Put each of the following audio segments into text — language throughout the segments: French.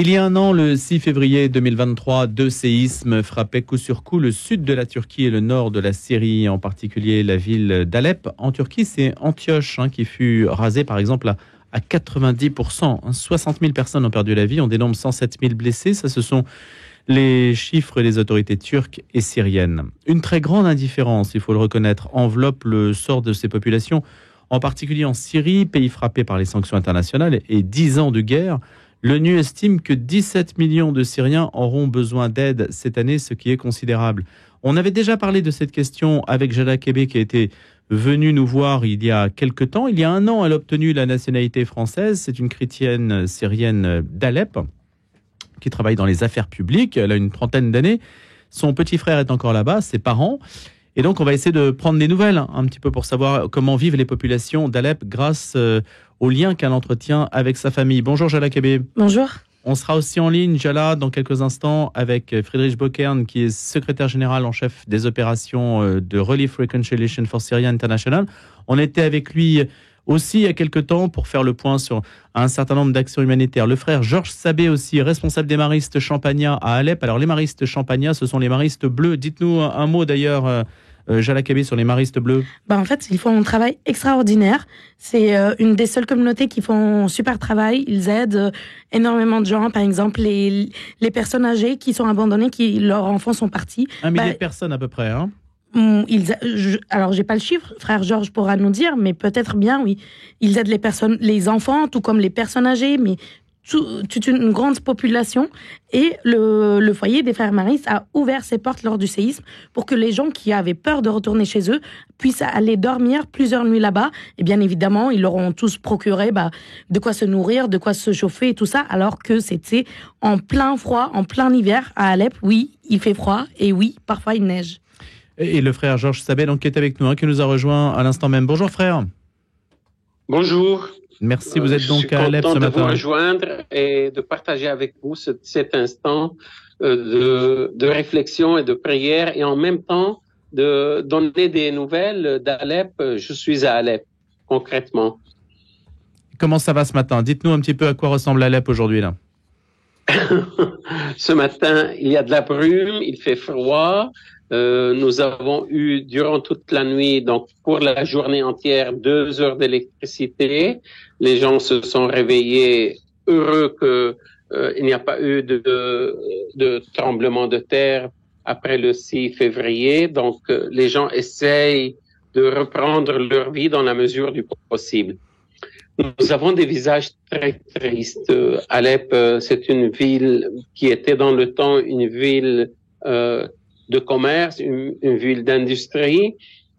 Il y a un an, le 6 février 2023, deux séismes frappaient coup sur coup le sud de la Turquie et le nord de la Syrie, en particulier la ville d'Alep. En Turquie, c'est Antioche qui fut rasée, par exemple, à 90%. 60 000 personnes ont perdu la vie, on dénombre 107 000 blessés. Ça, ce sont les chiffres des autorités turques et syriennes. Une très grande indifférence, il faut le reconnaître, enveloppe le sort de ces populations, en particulier en Syrie, pays frappé par les sanctions internationales et 10 ans de guerre. L'ONU estime que 17 millions de Syriens auront besoin d'aide cette année, ce qui est considérable. On avait déjà parlé de cette question avec Jala Kebe, qui a été venue nous voir il y a quelque temps. Il y a un an, elle a obtenu la nationalité française. C'est une chrétienne syrienne d'Alep qui travaille dans les affaires publiques. Elle a une trentaine d'années. Son petit frère est encore là-bas, ses parents. Et donc, on va essayer de prendre des nouvelles un petit peu pour savoir comment vivent les populations d'Alep grâce au lien qu'elle entretient avec sa famille. Bonjour Jala Kebe. Bonjour. On sera aussi en ligne, Jala, dans quelques instants avec Friedrich Bokern, qui est secrétaire général en chef des opérations de Relief Reconciliation for Syria International. On était avec lui aussi il y a quelques temps pour faire le point sur un certain nombre d'actions humanitaires. Le frère Georges Sabé aussi, responsable des maristes Champagnat à Alep. Alors les maristes Champagnat, ce sont les maristes bleus. Dites-nous un mot d'ailleurs, Jala Kebe, sur les maristes bleus. En fait, ils font un travail extraordinaire. C'est une des seules communautés qui font un super travail. Ils aident énormément de gens. Par exemple, les personnes âgées qui sont abandonnées, leurs enfants sont partis. 1 millier de personnes à peu près, Alors, j'ai pas le chiffre, frère Georges pourra nous dire, mais peut-être bien, oui. Ils aident les enfants, tout comme les personnes âgées, mais toute une grande population. Et le foyer des frères maristes a ouvert ses portes lors du séisme pour que les gens qui avaient peur de retourner chez eux puissent aller dormir plusieurs nuits là-bas. Et bien évidemment, ils leur ont tous procuré de quoi se nourrir, de quoi se chauffer et tout ça, alors que c'était en plein froid, en plein hiver à Alep. Oui, il fait froid et oui, parfois il neige. Et le frère Georges Sabé, donc, qui est avec nous, qui nous a rejoint à l'instant même. Bonjour frère. Bonjour. Merci, vous êtes donc à Alep ce matin. Je suis content de vous rejoindre et de partager avec vous cet instant de réflexion et de prière, et en même temps de donner des nouvelles d'Alep. Je suis à Alep, concrètement. Comment ça va ce matin? Dites-nous un petit peu à quoi ressemble Alep aujourd'hui là. Ce matin, il y a de la brume, il fait froid. Nous avons eu durant toute la nuit, donc pour la journée entière, 2 heures d'électricité. Les gens se sont réveillés heureux que il n'y a pas eu de tremblement de terre après le 6 février. Donc les gens essayent de reprendre leur vie dans la mesure du possible. Nous avons des visages très tristes. Alep, c'est une ville qui était dans le temps une ville de commerce, une ville d'industrie.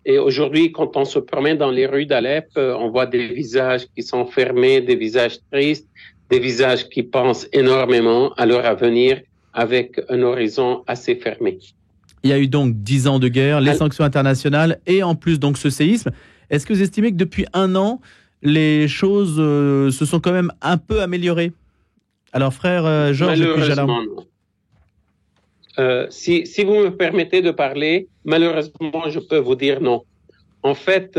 Et aujourd'hui, quand on se promène dans les rues d'Alep, on voit des visages qui sont fermés, des visages tristes, des visages qui pensent énormément à leur avenir avec un horizon assez fermé. Il y a eu donc 10 ans de guerre, les sanctions internationales et en plus donc ce séisme. Est-ce que vous estimez que depuis un an, les choses se sont quand même un peu améliorées? Alors frère Georges, malheureusement, non. Si vous me permettez de parler, malheureusement, je peux vous dire non. En fait,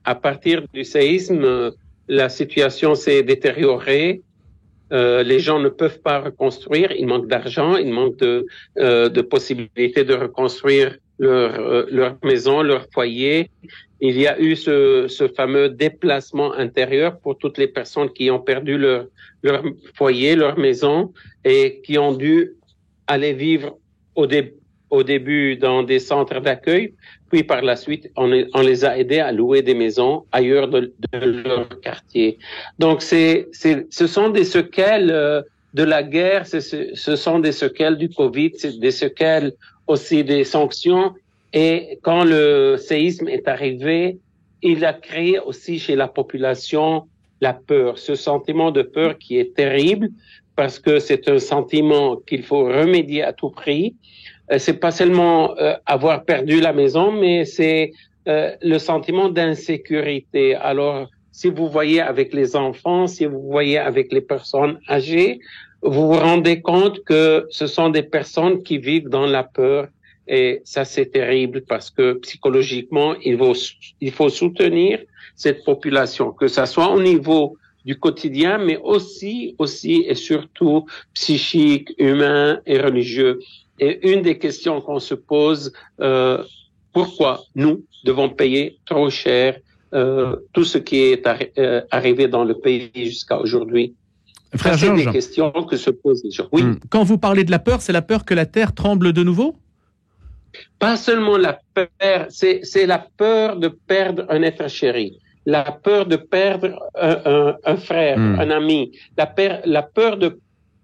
à partir du séisme, la situation s'est détériorée. Les gens ne peuvent pas reconstruire. Il manque d'argent, il manque de possibilités de reconstruire leur maison, leur foyer. Il y a eu ce fameux déplacement intérieur pour toutes les personnes qui ont perdu leur foyer, leur maison, et qui ont dû aller vivre au début dans des centres d'accueil, puis par la suite, on les a aidés à louer des maisons ailleurs de leur quartier. Donc, ce sont des séquelles de la guerre, ce sont des séquelles du Covid, c'est des séquelles aussi des sanctions. Et quand le séisme est arrivé, il a créé aussi chez la population la peur, ce sentiment de peur qui est terrible, parce que c'est un sentiment qu'il faut remédier à tout prix. C'est pas seulement avoir perdu la maison, mais c'est le sentiment d'insécurité. Alors, si vous voyez avec les enfants, si vous voyez avec les personnes âgées, vous vous rendez compte que ce sont des personnes qui vivent dans la peur. Et ça, c'est terrible parce que psychologiquement, il faut soutenir cette population, que ça soit au niveau du quotidien, mais aussi et surtout psychique, humain et religieux. Et une des questions qu'on se pose, pourquoi nous devons payer trop cher tout ce qui est arrivé dans le pays jusqu'à aujourd'hui? Frère c'est Georges, des questions que se posent les gens. Oui. Quand vous parlez de la peur, c'est la peur que la terre tremble de nouveau? Pas seulement la peur, c'est la peur de perdre un être chéri, la peur de perdre un frère, un ami, la peur de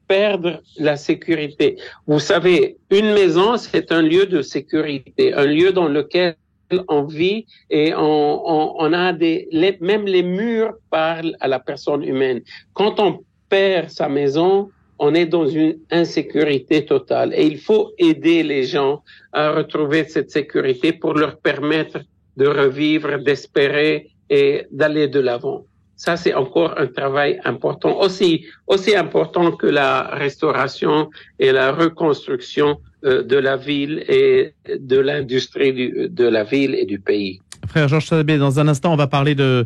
perdre la sécurité. Vous savez, une maison, c'est un lieu de sécurité, un lieu dans lequel on vit et on a même les murs parlent à la personne humaine. Quand on perd sa maison, on est dans une insécurité totale et il faut aider les gens à retrouver cette sécurité pour leur permettre de revivre, d'espérer et d'aller de l'avant. Ça, c'est encore un travail important, aussi important que la restauration et la reconstruction de la ville et de l'industrie de la ville et du pays. Frère Georges Sadabé, dans un instant, on va parler de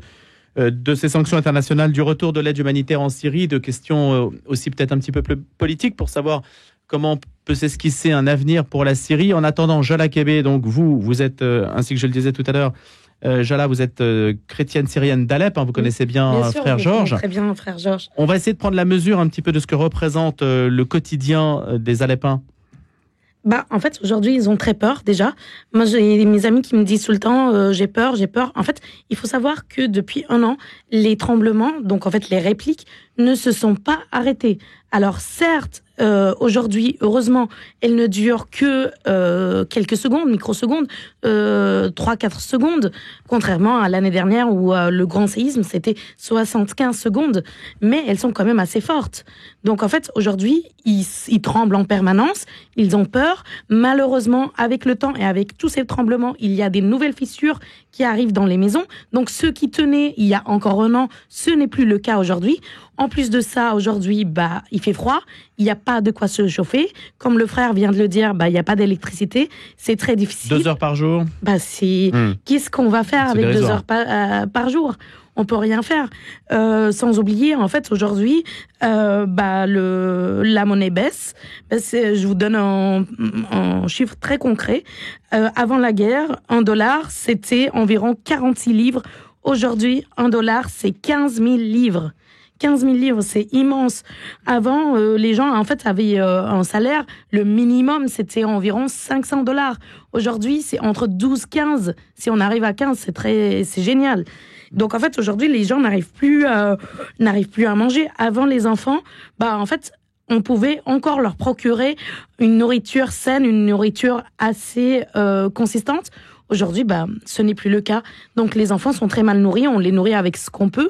ces sanctions internationales, du retour de l'aide humanitaire en Syrie, de questions aussi peut-être un petit peu plus politiques pour savoir comment peut s'esquisser un avenir pour la Syrie. En attendant, Jala Kébé, donc vous êtes, ainsi que je le disais tout à l'heure, Jala, vous êtes chrétienne syrienne d'Alep, vous connaissez bien sûr, Frère Georges. Très bien, Frère Georges. On va essayer de prendre la mesure un petit peu de ce que représente le quotidien des Alepins. En fait, aujourd'hui, ils ont très peur, déjà. Moi, j'ai mes amis qui me disent tout le temps, j'ai peur. En fait, il faut savoir que depuis 1 an, les tremblements, donc en fait, les répliques, ne se sont pas arrêtés. Alors, certes, aujourd'hui, heureusement, elles ne durent que quelques secondes, microsecondes, 3-4 secondes, contrairement à l'année dernière où le grand séisme, c'était 75 secondes. Mais elles sont quand même assez fortes. Donc, en fait, aujourd'hui, ils tremblent en permanence, ils ont peur. Malheureusement, avec le temps et avec tous ces tremblements, il y a des nouvelles fissures qui arrivent dans les maisons. Donc, ceux qui tenaient il y a encore 1 an, ce n'est plus le cas aujourd'hui. En plus de ça, aujourd'hui, il fait froid. Il n'y a pas de quoi se chauffer. Comme le frère vient de le dire, il n'y a pas d'électricité. C'est très difficile. 2 heures par jour. Qu'est-ce qu'on va faire avec 2 heures par jour? On peut rien faire. Sans oublier, en fait, aujourd'hui, la monnaie baisse. Je vous donne un chiffre très concret. Avant la guerre, $1, c'était environ 46 livres. Aujourd'hui, $1, c'est 15 000 livres. 15 000 livres, c'est immense. Avant, les gens, en fait, avaient un salaire. Le minimum, c'était environ $500. Aujourd'hui, c'est entre 12-15. Si on arrive à 15, c'est génial. Donc, en fait, aujourd'hui, les gens n'arrivent plus à manger. Avant, les enfants, en fait, on pouvait encore leur procurer une nourriture saine, une nourriture assez consistante. Aujourd'hui, ce n'est plus le cas. Donc, les enfants sont très mal nourris. On les nourrit avec ce qu'on peut.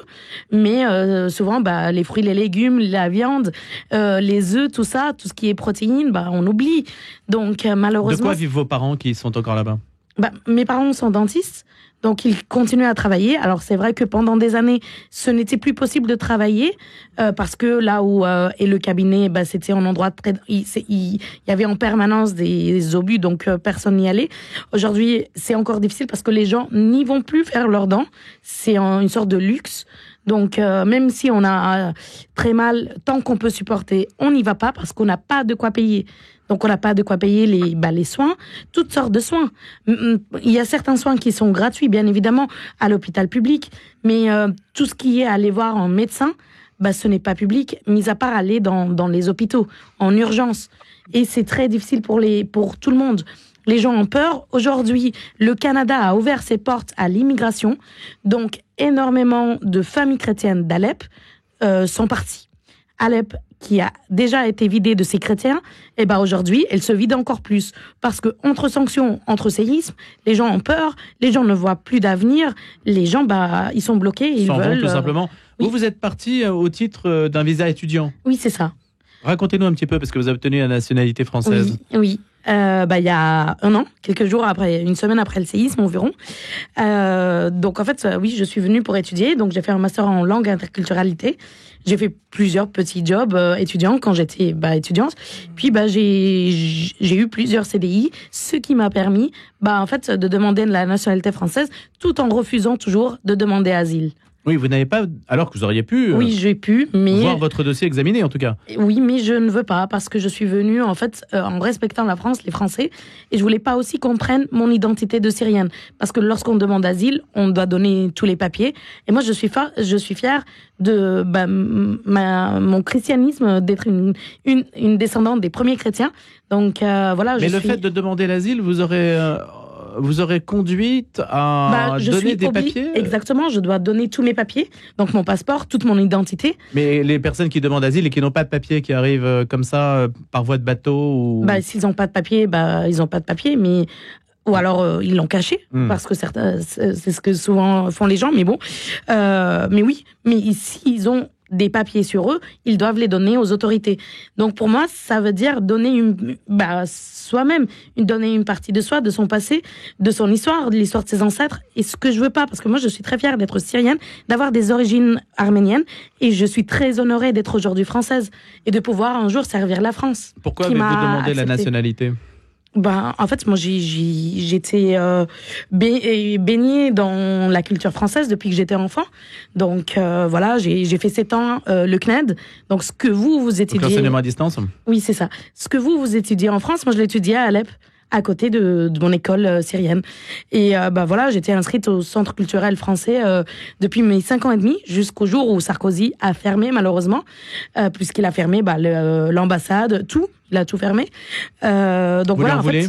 Mais souvent, les fruits, les légumes, la viande, les œufs, tout ça, tout ce qui est protéines, on oublie. Donc, malheureusement... De quoi vivent vos parents qui sont encore là-bas? Mes parents sont dentistes. Donc, ils continuent à travailler. Alors, c'est vrai que pendant des années, ce n'était plus possible de travailler parce que là où est le cabinet, c'était un endroit très... Il y avait en permanence des obus, donc personne n'y allait. Aujourd'hui, c'est encore difficile parce que les gens n'y vont plus faire leurs dents. C'est une sorte de luxe. Donc, même si on a très mal, tant qu'on peut supporter, on n'y va pas parce qu'on n'a pas de quoi payer. Donc, on n'a pas de quoi payer les soins, toutes sortes de soins. Il y a certains soins qui sont gratuits, bien évidemment, à l'hôpital public. Mais tout ce qui est aller voir un médecin, ce n'est pas public, mis à part aller dans les hôpitaux, en urgence. Et c'est très difficile pour tout le monde. Les gens ont peur. Aujourd'hui, le Canada a ouvert ses portes à l'immigration. Donc, énormément de familles chrétiennes d'Alep sont parties. Alep, qui a déjà été vidée de ses chrétiens, aujourd'hui, elle se vide encore plus. Parce que entre sanctions, entre séismes, les gens ont peur, les gens ne voient plus d'avenir, les gens, ils sont bloqués. Ils veulent tout simplement. Oui. Vous êtes parti au titre d'un visa étudiant. Oui, c'est ça. Racontez-nous un petit peu, parce que vous avez obtenu la nationalité française. Oui. Il y a 1 an, quelques jours après, 1 semaine après le séisme environ. Donc en fait, oui, je suis venue pour étudier. Donc j'ai fait un master en langue et interculturalité. J'ai fait plusieurs petits jobs étudiants quand j'étais étudiante. Puis j'ai eu plusieurs CDI, ce qui m'a permis en fait de demander la nationalité française tout en refusant toujours de demander asile. Oui, vous n'avez pas, alors que vous auriez pu Oui, j'ai pu, mais... voir votre dossier examiné, en tout cas. Oui, mais je ne veux pas, parce que je suis venue, en fait, en respectant la France, les Français, et je voulais pas aussi qu'on prenne mon identité de Syrienne. Parce que lorsqu'on demande asile, on doit donner tous les papiers. Et moi, je suis fière de mon christianisme, d'être une descendante des premiers chrétiens. Donc, voilà, mais le fait de demander l'asile, vous aurez conduite à donner des papiers? Exactement, je dois donner tous mes papiers, donc mon passeport, toute mon identité. Mais les personnes qui demandent asile et qui n'ont pas de papiers, qui arrivent comme ça, par voie de bateau ou... S'ils n'ont pas de papiers, ils n'ont pas de papiers, mais... Ou alors, ils l'ont caché, parce que certains, c'est ce que souvent font les gens, mais bon. Mais oui, mais s'ils ont des papiers sur eux, ils doivent les donner aux autorités. Donc pour moi, ça veut dire donner soi-même, donner une partie de soi, de son passé, de son histoire, de l'histoire de ses ancêtres. Et ce que je veux pas, parce que moi je suis très fière d'être syrienne, d'avoir des origines arméniennes, et je suis très honorée d'être aujourd'hui française et de pouvoir un jour servir la France. Pourquoi avez-vous demandé la nationalité ? En fait, moi, j'étais baignée dans la culture française depuis que j'étais enfant. Donc, voilà, j'ai fait 7 ans le CNED. Donc, ce que vous étudiez... Donc, l'enseignement à distance ? Oui, c'est ça. Ce que vous étudiez en France, moi, je l'étudiais à Alep, à côté de mon école syrienne. Et voilà, j'étais inscrite au Centre culturel français depuis mes 5 ans et demi, jusqu'au jour où Sarkozy a fermé, malheureusement, puisqu'il a fermé l'ambassade, tout. Il a tout fermé. Donc vous voilà, en voulez ?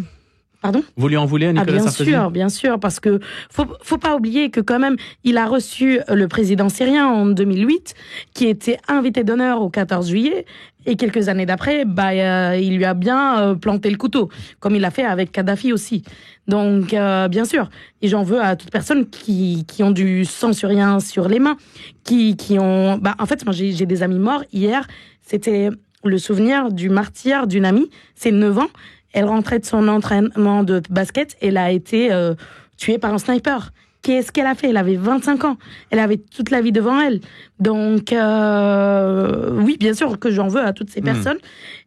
Pardon ? Vous lui en voulez à Nicolas Sarkozy ? Bien sûr, parce que faut pas oublier que quand même, il a reçu le président syrien en 2008, qui était invité d'honneur au 14 juillet, et quelques années d'après, il lui a bien planté le couteau, comme il a fait avec Kadhafi aussi. Donc, bien sûr, et j'en veux à toute personne qui ont du sang syrien sur les mains, qui ont... en fait, moi, j'ai des amis morts. Hier, c'était le souvenir du martyr d'une amie, c'est 9 ans. Elle rentrait de son entraînement de basket et elle a été tuée par un sniper. Qu'est-ce qu'elle a fait ? Elle avait 25 ans. Elle avait toute la vie devant elle. Donc, oui, bien sûr que j'en veux à toutes ces personnes.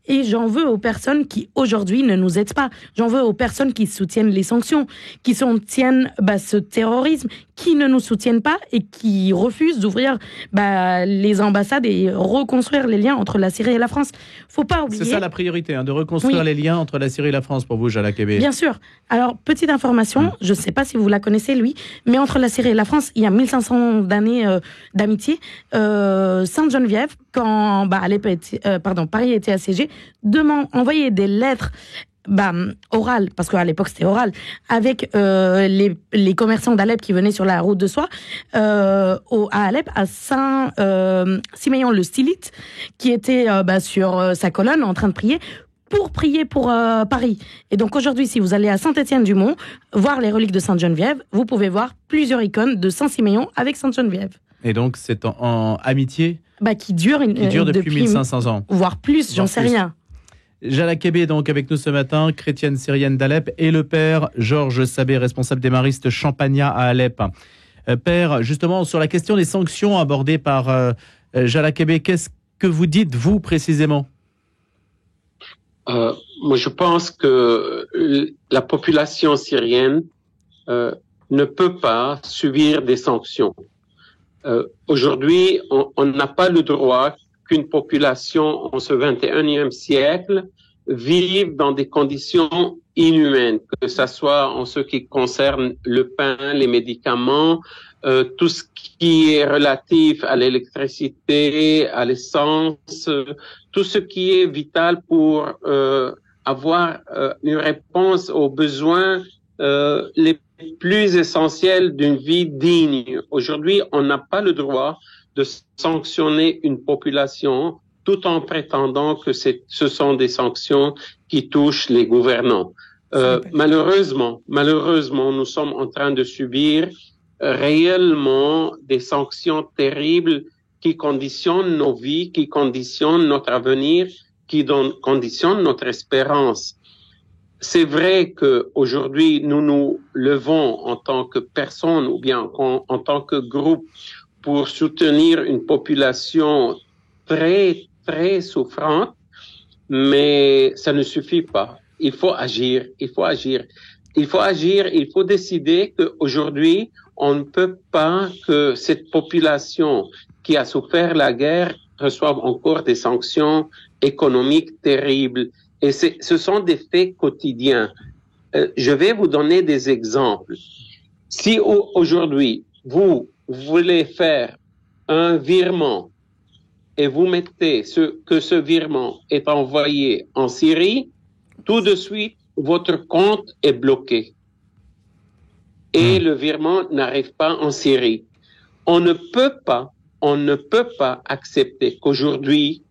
Et j'en veux aux personnes qui, aujourd'hui, ne nous aident pas. J'en veux aux personnes qui soutiennent les sanctions, qui soutiennent ce terrorisme, qui ne nous soutiennent pas et qui refusent d'ouvrir les ambassades et reconstruire les liens entre la Syrie et la France. Faut pas oublier... C'est ça la priorité, de reconstruire les liens entre la Syrie et la France pour vous, Jala Kébé. Bien sûr. Alors, petite information, je ne sais pas si vous la connaissez, lui, mais entre la Syrie et la France, il y a 1500 d'années d'amitié. Sainte-Geneviève, quand Paris était assiégé, envoyait des lettres orales, parce qu'à l'époque c'était oral, avec les commerçants d'Alep qui venaient sur la route de soie, à Alep, à Saint-Siméon le Stylite, qui était sur sa colonne en train de prier pour Paris. Et donc aujourd'hui, si vous allez à Saint-Étienne-du-Mont, voir les reliques de Sainte-Geneviève, vous pouvez voir plusieurs icônes de Saint-Siméon avec Sainte-Geneviève. Et donc c'est en amitié qui dure depuis 1500 ans. Voire plus, j'en sais rien. Jala Kébé est donc avec nous ce matin, chrétienne syrienne d'Alep, et le père Georges Sabé, responsable des maristes Champagnat à Alep. Père, justement, sur la question des sanctions abordées par Jala Kébé, qu'est-ce que vous dites, vous, précisément ? Moi, je pense que la population syrienne ne peut pas subir des sanctions. Aujourd'hui, on n'a pas le droit qu'une population en ce 21e siècle vive dans des conditions inhumaines, que ça soit en ce qui concerne le pain, les médicaments, tout ce qui est relatif à l'électricité, à l'essence, tout ce qui est vital pour avoir une réponse aux besoins les plus essentiels d'une vie digne. Aujourd'hui, on n'a pas le droit de sanctionner une population tout en prétendant que ce sont des sanctions qui touchent les gouvernants. Malheureusement, nous sommes en train de subir réellement des sanctions terribles qui conditionnent nos vies, qui conditionnent notre avenir, qui conditionnent notre espérance. C'est vrai que aujourd'hui nous nous levons en tant que personne ou bien en tant que groupe pour soutenir une population très, très souffrante, mais ça ne suffit pas. Il faut agir. il faut agir, il faut décider qu'aujourd'hui, on ne peut pas que cette population qui a souffert la guerre reçoive encore des sanctions économiques terribles. Et ce sont des faits quotidiens. Je vais vous donner des exemples. Si aujourd'hui, vous voulez faire un virement et vous mettez que ce virement est envoyé en Syrie, tout de suite, votre compte est bloqué. Et le virement n'arrive pas en Syrie. On ne peut pas accepter qu'aujourd'hui,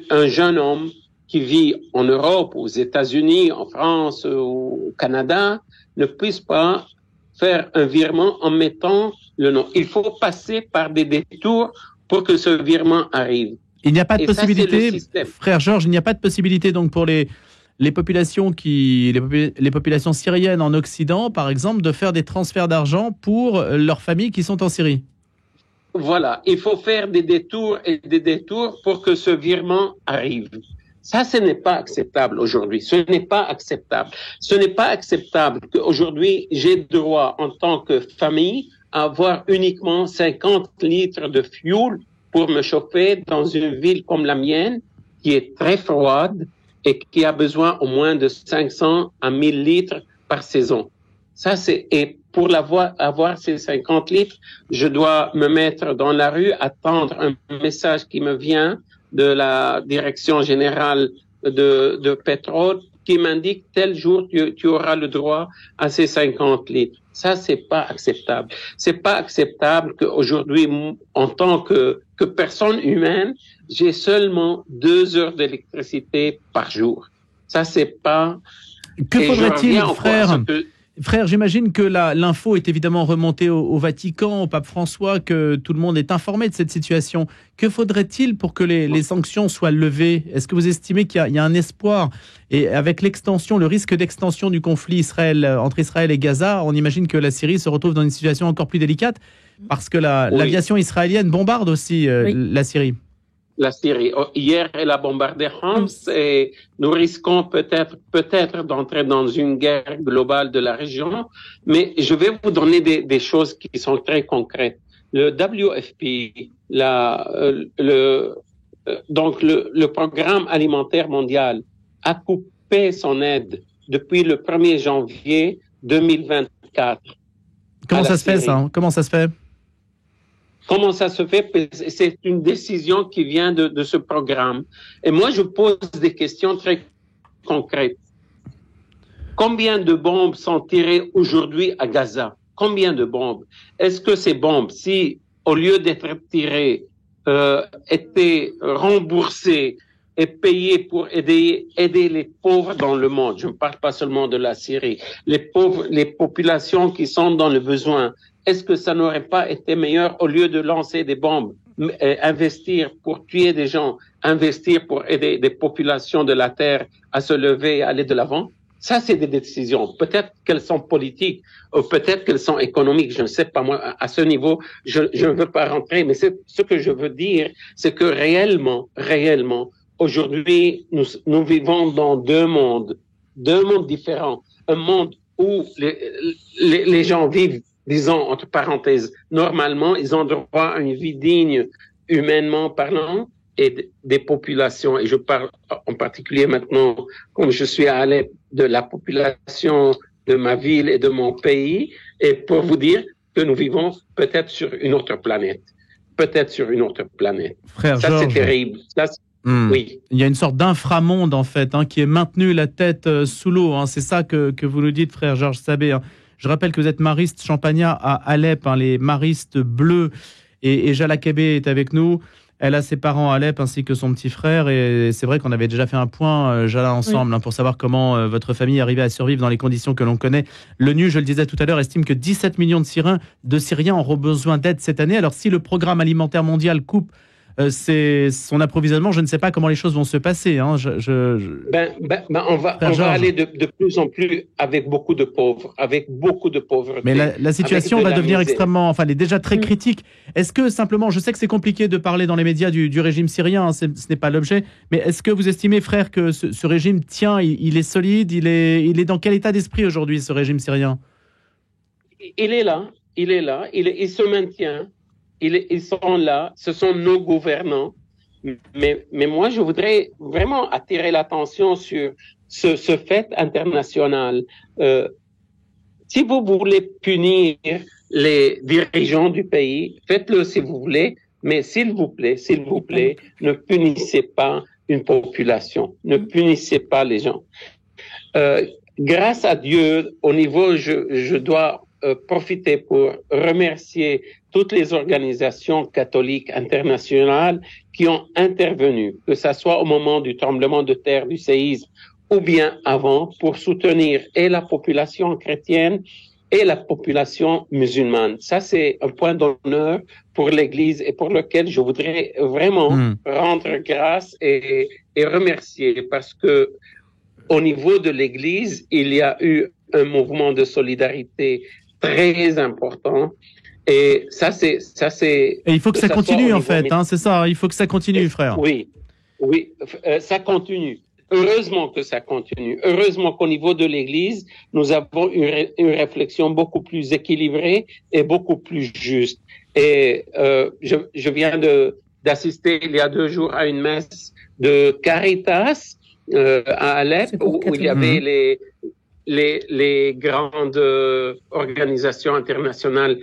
un jeune homme qui vit en Europe, aux États-Unis, en France, au Canada, ne puisse pas faire un virement en mettant le nom. Il faut passer par des détours pour que ce virement arrive. Il n'y a pas de possibilité, frère Georges, il n'y a pas de possibilité donc pour les populations les populations syriennes en Occident, par exemple, de faire des transferts d'argent pour leurs familles qui sont en Syrie. Voilà, il faut faire des détours et des détours pour que ce virement arrive. Ça, ce n'est pas acceptable aujourd'hui. Ce n'est pas acceptable. Ce n'est pas acceptable qu'aujourd'hui, j'ai droit en tant que famille à avoir uniquement 50 litres de fuel pour me chauffer dans une ville comme la mienne, qui est très froide et qui a besoin au moins de 500 à 1000 litres par saison. Et pour avoir ces 50 litres, je dois me mettre dans la rue, attendre un message qui me vient de la direction générale de pétrole qui m'indique tel jour tu auras le droit à ces 50 litres. Ça, c'est pas acceptable. C'est pas acceptable qu'aujourd'hui, en tant que personne humaine, j'ai seulement 2 heures d'électricité par jour. Ça, c'est pas... Que faudrait-il, frère ? Frère, j'imagine que l'info est évidemment remontée au Vatican, au pape François, que tout le monde est informé de cette situation. Que faudrait-il pour que les sanctions soient levées ? Est-ce que vous estimez qu'il y a un espoir ? Et avec le risque d'extension du conflit entre Israël et Gaza, on imagine que la Syrie se retrouve dans une situation encore plus délicate parce que l'aviation israélienne bombarde aussi la Syrie. La Syrie. Hier, elle a bombardé Homs et nous risquons peut-être d'entrer dans une guerre globale de la région. Mais je vais vous donner des choses qui sont très concrètes. Le WFP, donc le Programme alimentaire mondial, a coupé son aide depuis le 1er janvier 2024. Comment ça se fait, ça ? Comment ça se fait ? Comment ça se fait? C'est une décision qui vient de ce programme. Et moi, je pose des questions très concrètes. Combien de bombes sont tirées aujourd'hui à Gaza? Combien de bombes? Est-ce que ces bombes, si au lieu d'être tirées, étaient remboursées et payées pour aider les pauvres dans le monde? Je ne parle pas seulement de la Syrie. Les populations qui sont dans le besoin. Est-ce que ça n'aurait pas été meilleur, au lieu de lancer des bombes, investir pour tuer des gens, investir pour aider des populations de la Terre à se lever et aller de l'avant? Ça, c'est des décisions. Peut-être qu'elles sont politiques, ou peut-être qu'elles sont économiques. Je ne sais pas, moi, à ce niveau, je ne veux pas rentrer, mais ce que je veux dire, c'est que réellement, aujourd'hui, nous vivons dans deux mondes différents. Un monde où les gens vivent, disons, entre parenthèses, normalement, ils ont droit à une vie digne, humainement parlant, et des populations. Et je parle en particulier maintenant, comme je suis à Alep, de la population de ma ville et de mon pays, et pour vous dire que nous vivons peut-être sur une autre planète. Frère ça, Georges, c'est terrible. Oui. Il y a une sorte d'inframonde, en fait, qui est maintenu la tête sous l'eau. C'est ça que vous nous dites, frère Georges Sabé. Je rappelle que vous êtes mariste champagnat à Alep, les maristes bleus. Et Jala Kébé est avec nous. Elle a ses parents à Alep ainsi que son petit frère. Et c'est vrai qu'on avait déjà fait un point, Jala, ensemble, pour savoir comment votre famille arrivait à survivre dans les conditions que l'on connaît. L'ONU, je le disais tout à l'heure, estime que 17 millions de Syriens auront besoin d'aide cette année. Alors si le programme alimentaire mondial coupe c'est son approvisionnement. Je ne sais pas comment les choses vont se passer. Hein. On va aller de plus en plus avec beaucoup de pauvres, avec beaucoup de pauvreté. Mais la situation va devenir extrêmement, elle est déjà très critique. Est-ce que simplement, je sais que c'est compliqué de parler dans les médias du régime syrien, hein, ce n'est pas l'objet, mais est-ce que vous estimez, frère, que ce régime tient, il est solide, il est dans quel état d'esprit aujourd'hui, ce régime syrien? Il est là, il se maintient, ils sont là, ce sont nos gouvernants. Mais moi, je voudrais vraiment attirer l'attention sur ce fait international. Si vous voulez punir les dirigeants du pays, faites-le si vous voulez, mais s'il vous plaît, ne punissez pas une population, ne punissez pas les gens. Grâce à Dieu, au niveau, je dois profiter pour remercier toutes les organisations catholiques internationales qui ont intervenu, que ce soit au moment du tremblement de terre, du séisme, ou bien avant, pour soutenir et la population chrétienne et la population musulmane. Ça, c'est un point d'honneur pour l'Église et pour lequel je voudrais vraiment rendre grâce et remercier, parce que au niveau de l'Église, il y a eu un mouvement de solidarité très important. Et ça, c'est. Et il faut que ça continue, en fait, hein, c'est ça. Il faut que ça continue, frère. Oui, ça continue. Heureusement que ça continue. Heureusement qu'au niveau de l'Église, nous avons une réflexion beaucoup plus équilibrée et beaucoup plus juste. Et je viens d'assister il y a 2 jours à une messe de Caritas à Alep, où il y avait les grandes organisations internationales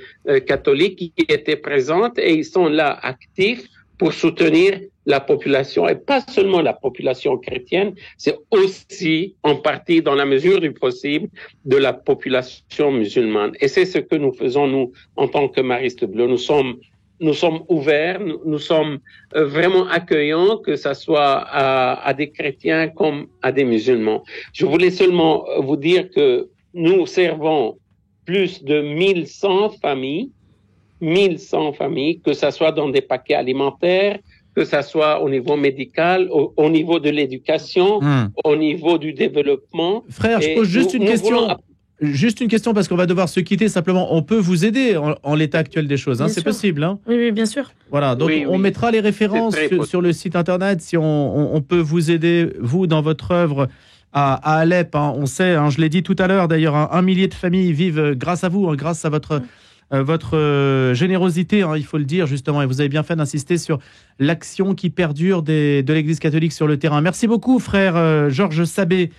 catholiques qui étaient présentes, et ils sont là actifs pour soutenir la population, et pas seulement la population chrétienne, c'est aussi en partie, dans la mesure du possible, de la population musulmane. Et c'est ce que nous faisons, nous, en tant que Mariste Bleu. Nous sommes ouverts, nous sommes vraiment accueillants, que ça soit à des chrétiens comme à des musulmans. Je voulais seulement vous dire que nous servons plus de 1100 familles, que ça soit dans des paquets alimentaires, que ça soit au niveau médical, au niveau de l'éducation, au niveau du développement. Frère, je pose juste une question. Juste une question, parce qu'on va devoir se quitter. Simplement, on peut vous aider en l'état actuel des choses, hein, c'est possible, hein? Oui, bien sûr. Voilà, donc on mettra les références sur le site internet, si on peut vous aider, vous, dans votre œuvre à Alep, hein. On sait, hein, je l'ai dit tout à l'heure d'ailleurs, 1 millier de familles vivent grâce à vous, hein, grâce à votre générosité, hein, il faut le dire justement, et vous avez bien fait d'insister sur l'action qui perdure de l'Église catholique sur le terrain. Merci beaucoup, frère Georges Sabé,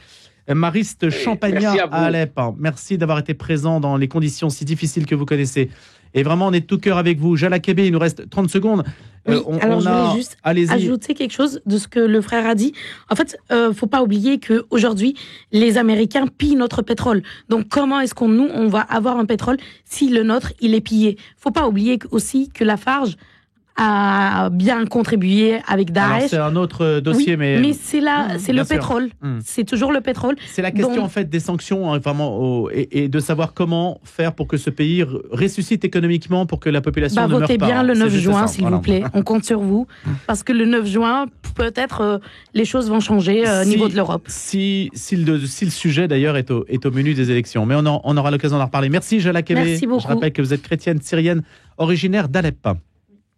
mariste champagnat à Alep. Merci d'avoir été présent dans les conditions si difficiles que vous connaissez. Et vraiment, on est de tout cœur avec vous. Jala Kébé, il nous reste 30 secondes. Oui, alors je voulais juste ajouter quelque chose de ce que le frère a dit. En fait, faut pas oublier qu'aujourd'hui, les Américains pillent notre pétrole. Donc, comment est-ce on va avoir un pétrole si le nôtre, il est pillé? Faut pas oublier aussi que Lafarge a bien contribué avec Daesh. C'est un autre dossier, oui, mais c'est le pétrole. C'est toujours le pétrole. C'est la question en fait des sanctions, hein, vraiment, et de savoir comment faire pour que ce pays ressuscite économiquement, pour que la population ne meure pas. Votez bien le 9 juin, s'il vous plaît. On compte sur vous, parce que le 9 juin, peut-être les choses vont changer au niveau de l'Europe. Si le sujet d'ailleurs est au menu des élections, mais on aura l'occasion d'en reparler. Merci Jala Kébé. Merci beaucoup. Je rappelle que vous êtes chrétienne syrienne originaire d'Alep.